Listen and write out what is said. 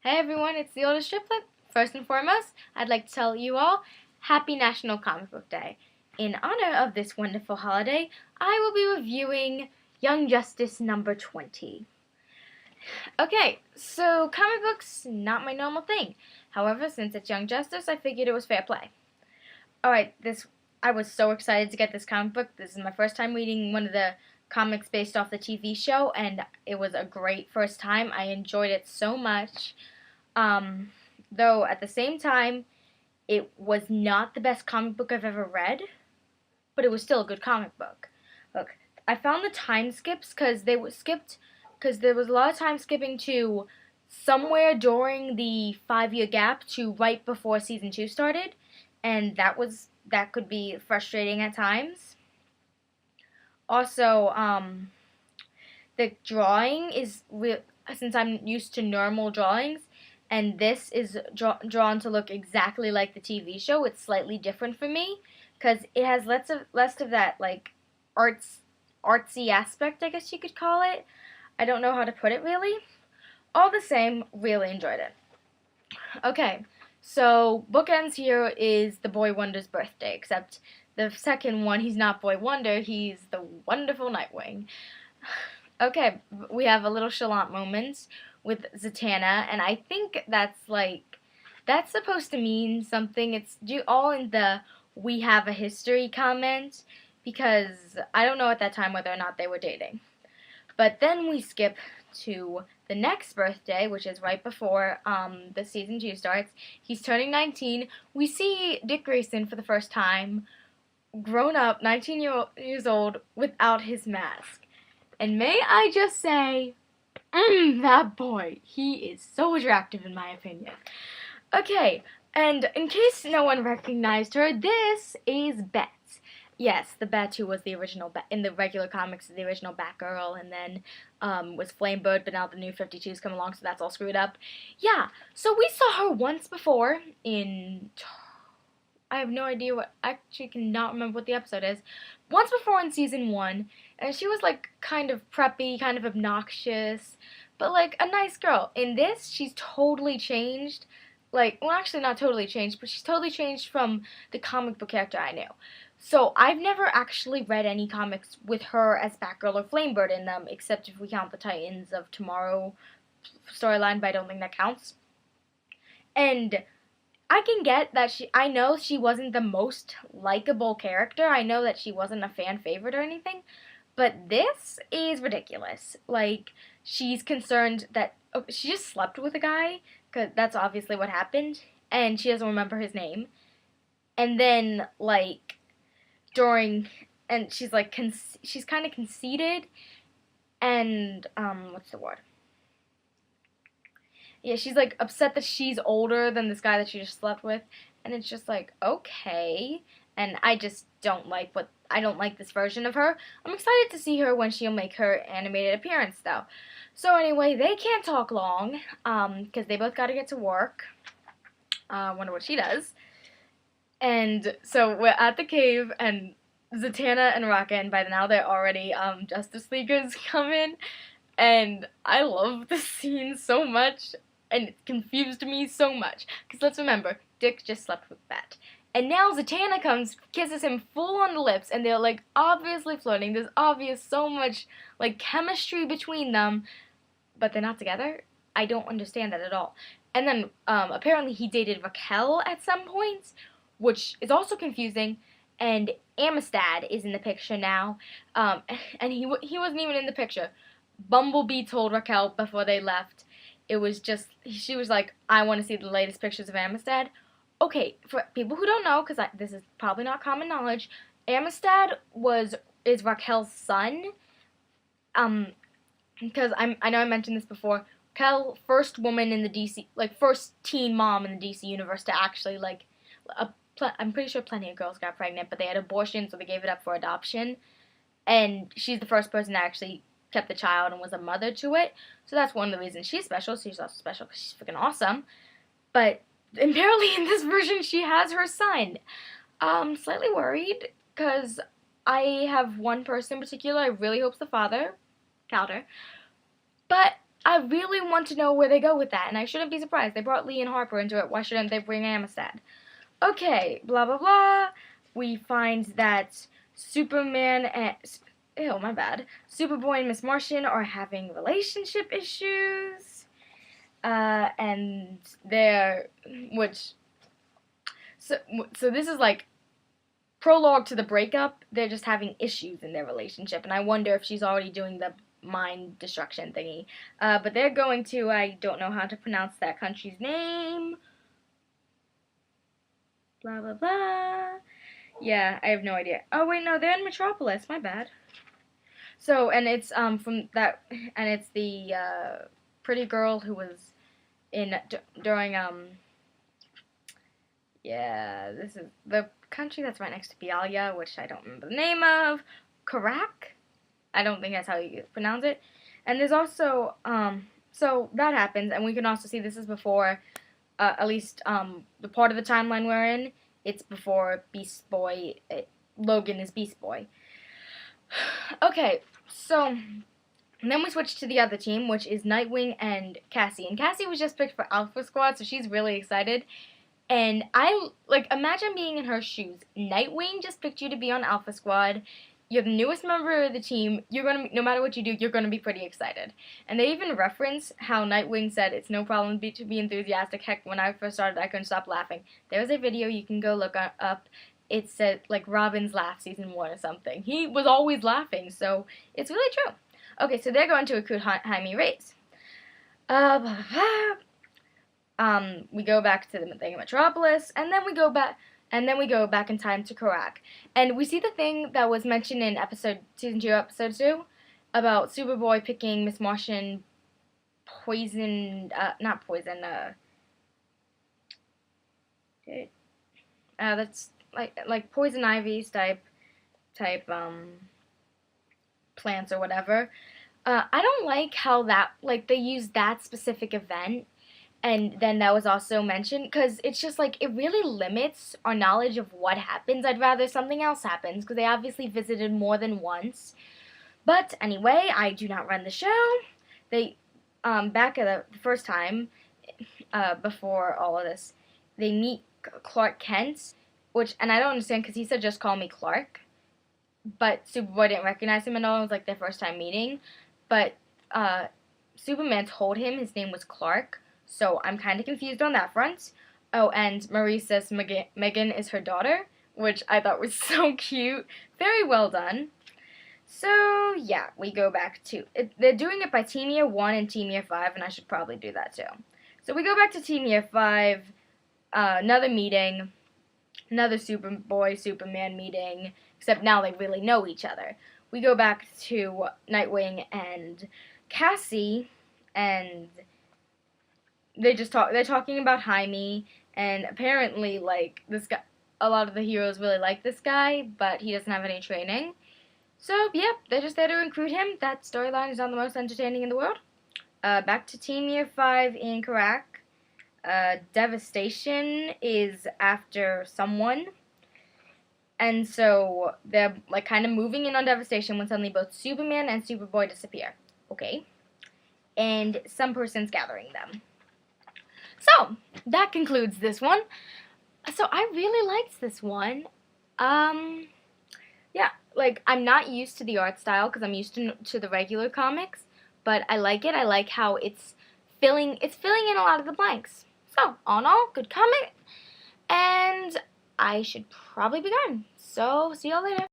Hey everyone, it's the oldest triplet. First and foremost, I'd like to tell you all Happy National Comic Book Day. In honor of this wonderful holiday, I will be reviewing Young Justice number 20. Okay, so comic books, not my normal thing. However, since it's Young Justice, I figured it was fair play. Alright, I was so excited to get this comic book. This is my first time reading one of the comics based off the TV show, and it was a great first time. I enjoyed it so much. Though at the same time, it was not the best comic book I've ever read, but it was still a good comic book. Look, I found the time skips because there was a lot of time skipping to somewhere during the 5-year gap to right before season 2 started, and that could be frustrating at times. Also, the drawing is since I'm used to normal drawings, and this is drawn to look exactly like the TV show. It's slightly different for me because it has less of that like artsy aspect, I guess you could call it. I don't know how to put it really. All the same, really enjoyed it. Okay, so bookends here is the Boy Wonder's birthday, except the second one, he's not Boy Wonder, he's the wonderful Nightwing. Okay, we have a little chalant moment with Zatanna, and I think that's supposed to mean something. It's all in the "we have a history" comment, because I don't know at that time whether or not they were dating. But then we skip to the next birthday, which is right before the season 2 starts. He's turning 19. We see Dick Grayson for the first time, grown up, 19 years old, without his mask. And may I just say, that boy, he is so attractive in my opinion. Okay, and in case no one recognized her, this is Bet. Yes, the Bet who was the original in the regular comics, the original Batgirl, and then was Flamebird, but now the new 52's come along, so that's all screwed up. Yeah, so we saw her once before I have no idea I actually cannot remember what the episode is. Once before in season 1, and she was like kind of preppy, kind of obnoxious, but like a nice girl. In this, she's totally changed. Well, actually not totally changed, but she's totally changed from the comic book character I knew. So I've never actually read any comics with her as Batgirl or Flamebird in them, except if we count the Titans of Tomorrow storyline, but I don't think that counts. And I can get that I know she wasn't the most likable character. I know that she wasn't a fan favorite or anything. But this is ridiculous. Like, she's concerned that she just slept with a guy, because that's obviously what happened, and she doesn't remember his name. And then, and she's like, she's kind of conceited, and, what's the word? Yeah, she's like upset that she's older than this guy that she just slept with, and it's just like, okay. And I just don't like this version of her. I'm excited to see her when she'll make her animated appearance, though. So anyway, they can't talk long, because they both got to get to work. Wonder what she does. And so we're at the cave, and Zatanna and Raka, and by now they're already Justice Leaguers come in, and I love the scene so much. And it confused me so much. Because let's remember, Dick just slept with Bat. And now Zatanna comes, kisses him full on the lips, and they're, obviously flirting. There's so much, chemistry between them. But they're not together? I don't understand that at all. And then, apparently he dated Raquel at some point, which is also confusing. And Amistad is in the picture now. And he wasn't even in the picture. Bumblebee told Raquel before they left. It was just, she was like, I want to see the latest pictures of Amistad. Okay, for people who don't know, because this is probably not common knowledge, Amistad is Raquel's son. Because I know I mentioned this before. Raquel, first woman in the DC, first teen mom in the DC universe to actually, I'm pretty sure plenty of girls got pregnant, but they had abortion, so they gave it up for adoption. And she's the first person to actually kept the child and was a mother to it. So that's one of the reasons she's special. She's also special because she's freaking awesome. But apparently in this version she has her son. Slightly worried because I have one person in particular I really hope's the father, Calder. But I really want to know where they go with that, and I shouldn't be surprised. They brought Lee and Harper into it. Why shouldn't they bring Amistad? Okay, blah, blah, blah. We find that Superman and... Ew, my bad. Superboy and Miss Martian are having relationship issues. And they're... Which... So this is like prologue to the breakup. They're just having issues in their relationship, and I wonder if she's already doing the mind destruction thingy. But they're going to, I don't know how to pronounce that country's name. Blah, blah, blah. Yeah, I have no idea. Oh, wait, no, they're in Metropolis. My bad. So, and it's, from that, and it's the, pretty girl who was during, yeah, this is the country that's right next to Bialya, which I don't remember the name of. Karak? I don't think that's how you pronounce it. And there's also, so that happens, and we can also see this is before, at least, the part of the timeline we're in, it's before Beast Boy, Logan is Beast Boy. Okay, so then we switch to the other team, which is Nightwing and Cassie. And Cassie was just picked for Alpha Squad, so she's really excited. And imagine being in her shoes. Nightwing just picked you to be on Alpha Squad. You're the newest member of the team. You're gonna, no matter what you do, you're gonna be pretty excited. And they even reference how Nightwing said it's no problem to be enthusiastic. Heck, when I first started, I couldn't stop laughing. There's a video you can go look up. It said like Robin's Laugh season 1 or something. He was always laughing, so it's really true. Okay, so they're going to recruit Jaime Reyes. Blah, blah, blah. We go back to the thing in Metropolis, and then we go back in time to Karak. And we see the thing that was mentioned in season 2, episode 2, about Superboy picking Miss Martian that's like poison ivies type plants or whatever. I don't like how that, like, they use that specific event, and then that was also mentioned, because it's just, like, it really limits our knowledge of what happens. I'd rather something else happens, because they obviously visited more than once. But, anyway, I do not run the show. They, back at the first time, before all of this, they meet Clark Kent, and I don't understand, because he said, just call me Clark. But Superboy didn't recognize him at all. It was, like, their first time meeting. But, Superman told him his name was Clark. So I'm kind of confused on that front. Oh, and Marie says Megan is her daughter, which I thought was so cute. Very well done. So, yeah, we go back to... they're doing it by Team Year 1 and Team Year 5, and I should probably do that too. So we go back to Team Year 5, another meeting, another Superboy, Superman meeting, except now they really know each other. We go back to Nightwing and Cassie, and... they're talking about Jaime, and apparently, like, this guy, a lot of the heroes really like this guy, but he doesn't have any training. So, yep, they're just there to recruit him. That storyline is not the most entertaining in the world. Back to Team Year 5 in Karak. Devastation is after someone. And so, they're, like, kind of moving in on Devastation when suddenly both Superman and Superboy disappear. Okay. And some person's gathering them. So, that concludes this one. So, I really liked this one. Yeah, like, I'm not used to the art style because I'm used to the regular comics, but I like it. I like how it's filling in a lot of the blanks. So, all in all, good comic, and I should probably be gone. So, see y'all later.